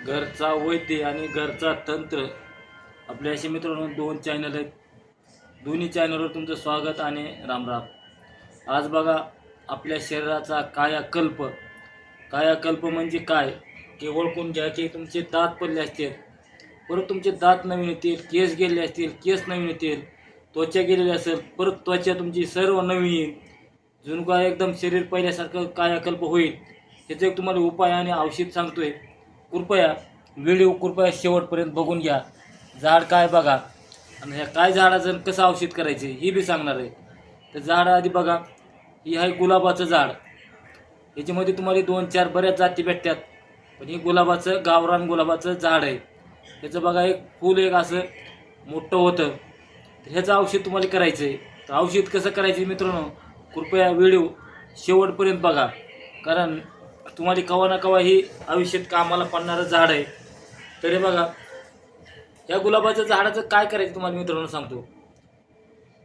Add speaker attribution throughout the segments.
Speaker 1: घरचा वैद्य आणि घरचा तंत्र आपल्या असे मित्रांनो दोन चॅनल आहेत. दोन्ही चॅनलवर तुमचं स्वागत आणि रामराम. आज बघा आपल्या शरीराचा कायाकल्प. कायाकल्प म्हणजे काय की ओळखून घ्या की तुमचे दात पडले असतील, परत तुमचे दात नवीन येतील, केस गेले असतील, केस नवीन येतील, त्वचा गेलेली असेल, परत त्वचा तुमची सर्व नवीन येईल. जणू काय एकदम शरीर पहिल्यासारखं कायाकल्प होईल. ह्याचं एक तुम्हाला उपाय आणि औषध सांगतोय. कृपया कृपया शेवटपर्यंत बघून घ्या. झाड काय बघा आणि ह्या काय झाडाचं कसं औषध करायचे ही बी सांगणार आहे. तर झाड आधी बघा, ही आहे गुलाबाचं झाड. याच्यामध्ये तुम्हाला 2-4 बऱ्याच जाती भेटतात, पण ही गुलाबाचं गावरान गुलाबाचं झाड आहे. ह्याचं बघा एक फूल एक असं मोठं होतं. तर ह्याचं औषध तुम्हाला करायचं आहे. तर औषध कसं करायचं मित्रांनो, कृपया व्हिडिओ शेवटपर्यंत बघा, कारण तुम्हाला कवा ना कवा ही आयुष्यात कामाला पडणारं झाड आहे. तरी बघा, या गुलाबाच्या झाडाचं काय करायचं तुम्हाला मित्रांनो सांगतो.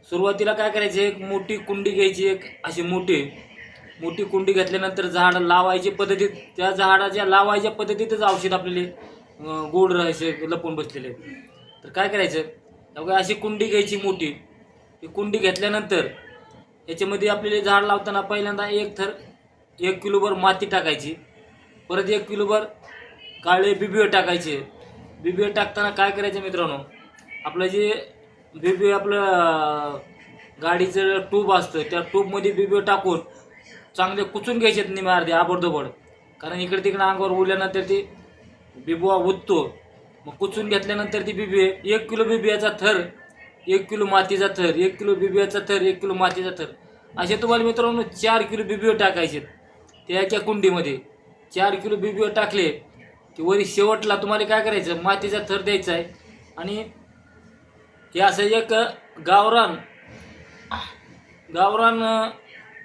Speaker 1: सुरुवातीला काय करायचं, एक मोठी कुंडी घ्यायची, एक अशी मोठी मोठी कुंडी घेतल्यानंतर झाड लावायची पद्धतीत, त्या झाडाच्या लावायच्या पद्धतीतच औषध आपल्याला गोड राहायचे लपून बसलेले. तर काय करायचं, बघा अशी कुंडी घ्यायची मोठी. ही कुंडी घेतल्यानंतर याच्यामध्ये आपल्याला झाड लावताना पहिल्यांदा एक थर 1 किलोभर माती टाकायची, परत 1 किलोभर काळे बिबिये टाकायचे. बिबिये टाकताना काय करायचं मित्रांनो, आपलं जे बिबिये आपलं गाडीचं ट्यूब असतं त्या ट्यूबमध्ये बिबिये टाकून चांगले कुचून घ्यायचे निम्या अर्धे आबडधोबड, कारण इकडे तिकडे अंगावर उडल्यानंतर ते बिबवा उठतो. मग कुचून घेतल्यानंतर ती बिबिये 1 किलो बिबियाचा थर, 1 किलो मातीचा थर, 1 किलो बिबियाचा थर, 1 किलो मातीचा थर, असे तुम्हाला मित्रांनो 4 किलो बिबिये टाकायचे. त्या एका कुंडीमध्ये 4 किलो बिबिये टाकले की वरी शेवटला तुम्हाला काय करायचं, मातीचा थर द्यायचा आहे. आणि हे असं एक गावरान गावरान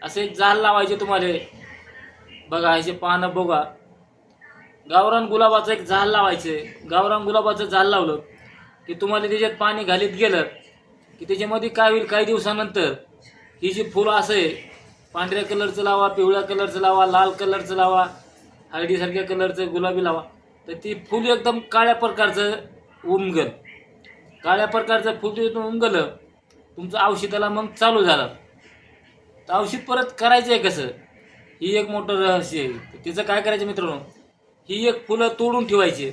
Speaker 1: असं एक झाड लावायचे तुम्हाला. बघा ह्याचे पानं बघा, गावरान गुलाबाचं एक झाड लावायचं. गावरान गुलाबाचं झाड लावलं की तुम्हाला त्याच्यात पाणी घालीत गेलं की त्याच्यामध्ये काय होईल, काही दिवसानंतर ही जी फुलं असं आहे, पांढऱ्या कलरचं लावा, पिवळ्या कलरचं लावा, लाल कलरचं लावा, हळदीसारख्या कलरचं गुलाबी लावा, तर ती फुल एकदम काळ्या प्रकारचं उमगल. काळ्या प्रकारचं फुल तिथून उमगलं, तुमचं औषधाला मग चालू झालं. तर औषध परत करायचं आहे कसं, ही एक मोठं रहस्य आहे. तिचं काय करायचं मित्रांनो, ही एक फुलं तोडून ठेवायची.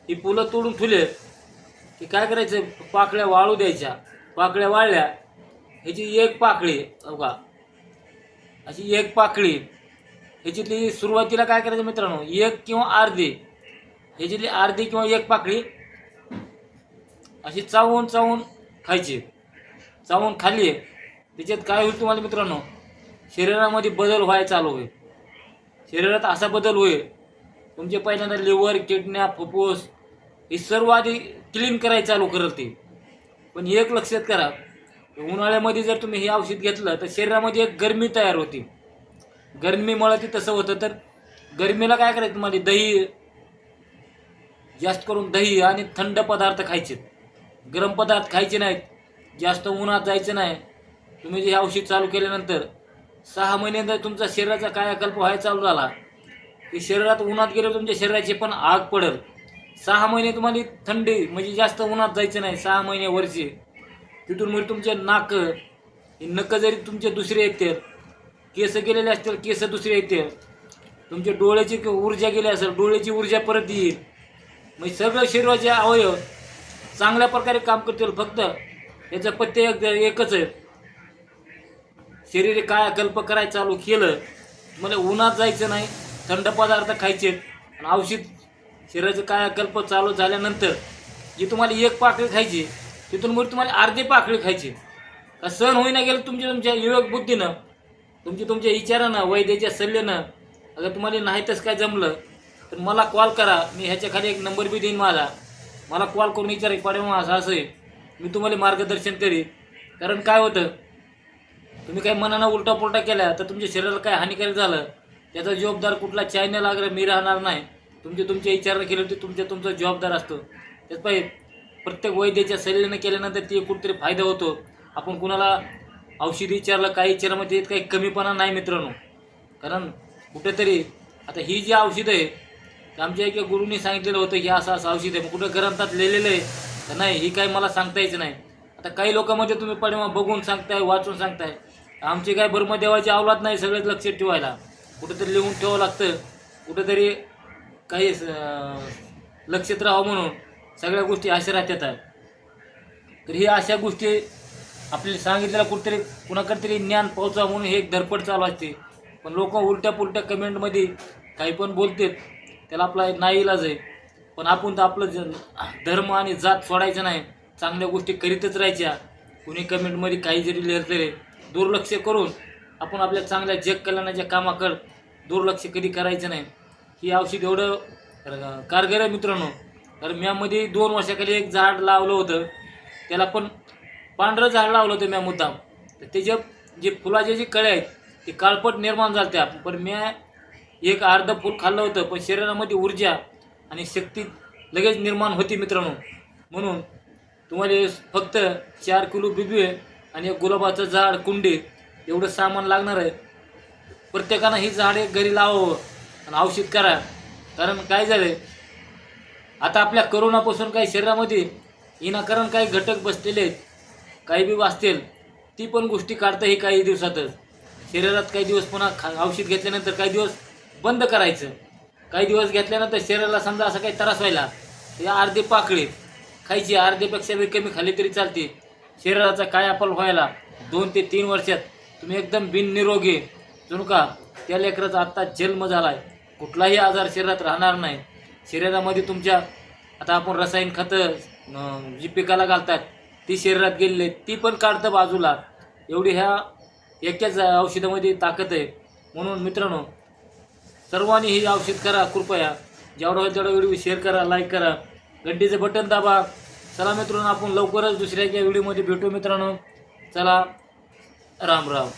Speaker 1: ही फुलं तोडून ठेवले की काय करायचं, पाकळ्या वाळू द्यायच्या. पाकळ्या वाळल्या, ह्याची एक पाकळी बघा, अशी एक पाकळी ह्याच्यातली सुरुवातीला काय करायचं मित्रांनो, 1 किंवा अर्धी, ह्याच्यातली अर्धी किंवा 1 पाकळी अशी चावून चावून खायची. चावून खाल्ली त्याच्यात काय होईल तुम्हाला मित्रांनो, शरीरामध्ये बदल व्हायला चालू होईल. शरीरात असा बदल होईल, तुमचे पहिल्यांदा लिव्हर, किडन्या, फुफ्फुस हे सर्व आधी क्लीन करायला चालू करत ते. पण एक लक्षात करा, उन्हाळ्यामध्ये जर तुम्ही हे औषध घेतलं तर शरीरामध्ये एक गरमी तयार होती. गरमीमुळे ते तसं होतं. तर गरमीला काय करायचं, तुम्हाला दही, जास्त करून दही आणि थंड पदार्थ खायचे. गरम पदार्थ खायचे नाहीत. जास्त उन्हात जायचं नाही. तुम्ही जे औषध चालू केल्यानंतर 6 महिन्यानंतर तुमचा शरीराचा कायाकल्प व्हायला चालू झाला की शरीरात उन्हात गेलं तुमच्या शरीराची पण आग पडेल. 6 महिने तुम्हाला थंडी म्हणजे जास्त उन्हात जायचं नाही. 6 महिने वर्षी तिथून मग तुमचे नक जरी तुमचे दुसरे येतील, केस गेलेले असतील, केस दुसरे येतील, तुमच्या डोळ्याची ऊर्जा गेली असेल, डोळ्याची ऊर्जा परत येईल. मग सगळं शरीराचे अवयव चांगल्या प्रकारे काम करतील. फक्त याचं पथ्य एकच आहे, शरीर कायाकल्प करायला चालू केलं, मला उन्हात जायचं नाही, थंड पदार्थ खायचे आणि औषध शरीराचं कायाकल्प चालू झाल्यानंतर जी तुम्हाला 1 पाकळी खायची, तिथून मग तुम्हाला अर्धी पाकळी खायची. का सहन होईना गेलं तुमच्या विवेक बुद्धीनं, तुमच्या विचारानं, वैद्याच्या सल्ल्यानं, अगर तुम्हाला नाहीतच काय जमलं तर मला कॉल करा. मी ह्याच्या खाली एक नंबर बी देईन माझा. मला कॉल करून विचारा पाडे असं असं आहे, मी तुम्हाला मार्गदर्शन करीन. कारण काय होतं, तुम्ही काही मनानं उलटा पुलटा केला तर तुमच्या शरीराला काय हानिकारक झालं, त्याचा जबाबदार कुठला चॅनल वगैरे मी राहणार नाही. तुमच्या विचारानं केलं ते तुमचा जबाबदार असतो. त्याच पाहिजे प्रत्येक वैद्याच्या सल्ल्यानं केल्यानंतर ते कुठेतरी फायदा होतो. आपण कुणाला औषधी विचारलं, काही विचारामध्ये काही कमीपणा नाही मित्रांनो. कारण कुठेतरी आता ही जी औषधं आहे की आमच्या एका गुरुनी सांगितलेलं होतं की असं असं औषध आहे, मग कुठं ग्रंथात लिहिलेलं आहे तर नाही, ही काही मला सांगता यायचं नाही. आता काही लोकांमध्ये तुम्ही परिमा बघून सांगताय, वाचून सांगताय. आमची काय ब्रह्मदेवाची अवलाद नाही, सगळंच लक्षात ठेवायला कुठंतरी लिहून ठेवावं लागतं, कुठंतरी काही लक्षात राहावं म्हणून सगळ्या गोष्टी अशा राहतात. तर ही अशा गोष्टी आपल्याला सांगितलेल्या कुठेतरी कुणाकडे तरी ज्ञान पोहोचावं म्हणून हे एक धडपड चालू असते. पण लोक उलट्या पुलट्या कमेंटमध्ये काही पण बोलतात, त्याला आपला नाईलाज आहे. पण आपण तर आपलं धर्म आणि जात सोडायचं नाही, चांगल्या गोष्टी करीतच राहायच्या. कुणी कमेंटमध्ये काही जरी लिहिलं तरी दुर्लक्ष करून आपण आपल्या चांगल्या जग कल्याणाच्या कामाकडं दुर्लक्ष कधी करायचं नाही. ही औषध एवढं कारगर आहे मित्रांनो. तर म्यामध्ये 2 वर्षाखाली एक झाड लावलं होतं, त्याला पण पांढरं झाड लावलं होतं म्या मुद्दाम. तर त्याच्या जे फुलाचे जे कळे आहेत ते काळपट निर्माण झालं त्या. पण म्या एक अर्ध फूल खाल्लं होतं, पण शरीरामध्ये ऊर्जा आणि शक्ती लगेच निर्माण होती मित्रांनो. म्हणून तुम्हाला फक्त 4 किलो बिबी आणि एक गुलाबाचं झाड कुंडी एवढं सामान लागणार आहे. प्रत्येकानं ही झाडे घरी लावावं आणि औषध करा. कारण काय झालं, आता आपल्या करोनापासून काही शरीरामध्ये विनाकारण काही घटक बसलेले आहेत, काही बी वाचतील, ती पण गोष्टी काढतं हे काही दिवसातच. शरीरात काही दिवस पुन्हा औषध घेतल्यानंतर काही दिवस बंद करायचं. काही दिवस घेतल्यानंतर शरीराला समजा असं काही त्रास व्हायला, या अर्धे पाकळी खायची, अर्धेपेक्षा बी कमी खाल्ली तरी चालते. शरीराचा कायापालट व्हायला 2 ते 3 वर्षात तुम्ही एकदम बिननिरोगी, जणू का त्या लेकराचा आत्ता जन्म झाला आहे, कुठलाही आजार शरीरात राहणार नाही. शरीरामध्ये तुमच्या आता आपण रसायन खतं जी पिकाला घालतात ती शरीरात गेलेली आहेत, ती पण काढतं बाजूला. एवढी ह्या एकाच औषधामध्ये ताकद आहे. म्हणून मित्रांनो, सर्वांनी ही औषध करा कृपया. जेवढा होईल तेवढा व्हिडिओ शेअर करा, लाईक करा, घंटीचं बटन दाबा. चला मित्रांनो, आपण लवकरच दुसऱ्या एका व्हिडिओमध्ये भेटू मित्रांनो. चला, राम राम.